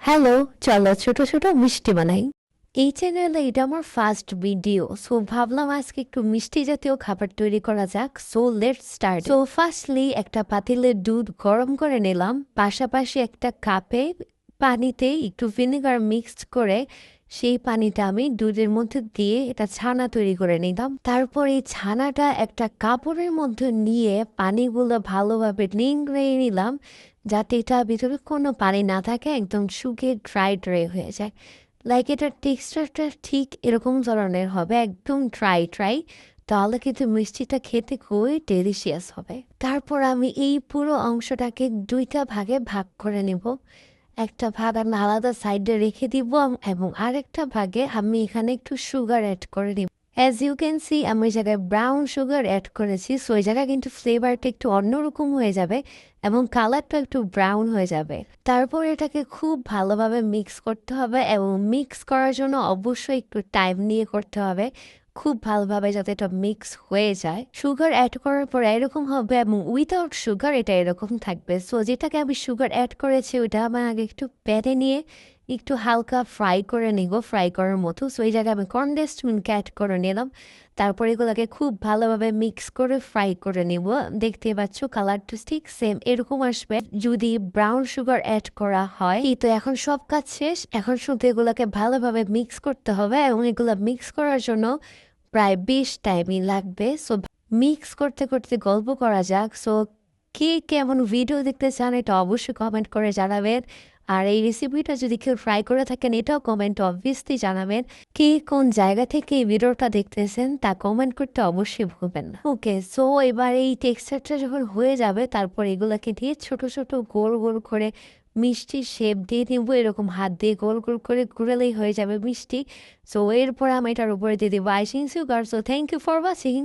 Hello, চলো ছোট ছোট মিষ্টি বানাই। এই চ্যানেলে এটা আমার ফার্স্ট ভিডিও, সো ভাবলাম আজকে একটু মিষ্টি জাতীয় খাবার তৈরি করা যাক। So let's start. So firstly একটা পাতিলে দুধ গরম করে নিলাম, পাশাপাশি একটা কাপে পানিতে একটু ভিনেগার মিক্সড করে সেই পানিটা আমি দুধের মধ্যে দিয়ে এটা ছানা তৈরি করে নিলাম। তারপর এই ছানাটা একটা কাপড়ের মধ্যে নিয়ে পানিগুলো ভালোভাবে নিংড়ে নিলাম, যাতে এটার ভিতরে কোনো পানি না থাকে, একদম শুকিয়ে ড্রাই ড্রাই হয়ে যায়। লাইক এটার টেক্সচারটা ঠিক এরকম ধরনের হবে, একদম ড্রাই ড্রাই। তাহলে কিন্তু মিষ্টিটা খেতে খুবই ডেলিশিয়াস হবে। তারপর আমি এই পুরো অংশটাকে দুইটা ভাগে ভাগ করে নেব। একটা ভাগ আমি আলাদা সাইডে রেখে দিব এবং আরেকটা ভাগে আমি এখানে একটু সুগার অ্যাড করে দিব। অ্যাজ ইউ ক্যান সি আমি এই জায়গায় ব্রাউন সুগার অ্যাড করেছি, সো এই জায়গায় কিন্তু ফ্লেভারটা একটু অন্যরকম হয়ে যাবে এবং কালারটা একটু ব্রাউন হয়ে যাবে। তারপর এটাকে খুব ভালোভাবে মিক্স করতে হবে এবং মিক্স করার জন্য অবশ্যই একটু টাইম নিয়ে করতে হবে, খুব ভালোভাবে যাতে এটা মিক্স হয়ে যায়। সুগার অ্যাড করার পর এরকম হবে এবং উইথাউট সুগার এটা এরকম থাকবে। সো যেটাকে আমি সুগার অ্যাড করেছি ওইটা আমার আগে একটু প্যানে নিয়ে একটু হালকা ফ্রাই করে নিব, ফ্রাই করার মতো। সো এই জায়গায় আমি কনডেন্সড মিল্ক অ্যাড করে নিলাম। তারপর এগুলোকে খুব ভালোভাবে মিক্স করে ফ্রাই করে নিব। দেখতে পাচ্ছ কালারটা ঠিক সেম এরকম আসবে যদি ব্রাউন সুগার অ্যাড করা হয়। তো এখন সব কাজ শেষ, এখন শুধু এগুলোকে ভালোভাবে মিক্স করতে হবে এবং এগুলো মিক্স করার জন্য প্রায় 20 টাইমই লাগবে। সো মিক্স করতে করতে গল্প করা যাক। সো কে কেমন ভিডিও দেখতে চান এটা অবশ্যই কমেন্ট করে জানাবেন। আর এই রেসিপিটা যদি কেউ ট্রাই করে থাকেন এটাও কমেন্ট অবভিয়াসলি জানাবেন। কে কোন জায়গা থেকে এই ভিডিওটা দেখতেছেন তা কমেন্ট করতে অবশ্যই ভুলবেন না। ওকে, সো এবার এই টেক্সচারটা যখন হয়ে যাবে তারপর এগুলাকে দিয়ে ছোট ছোট গোল গোল করে মিষ্টির শেপ দিয়ে দিব। এরকম হাত দিয়ে গোল গোল করে ঘুরালেই হয়ে যাবে মিষ্টি। সো এরপর আমি এটার উপরে দিয়ে দিব icing sugar. So thank you for watching.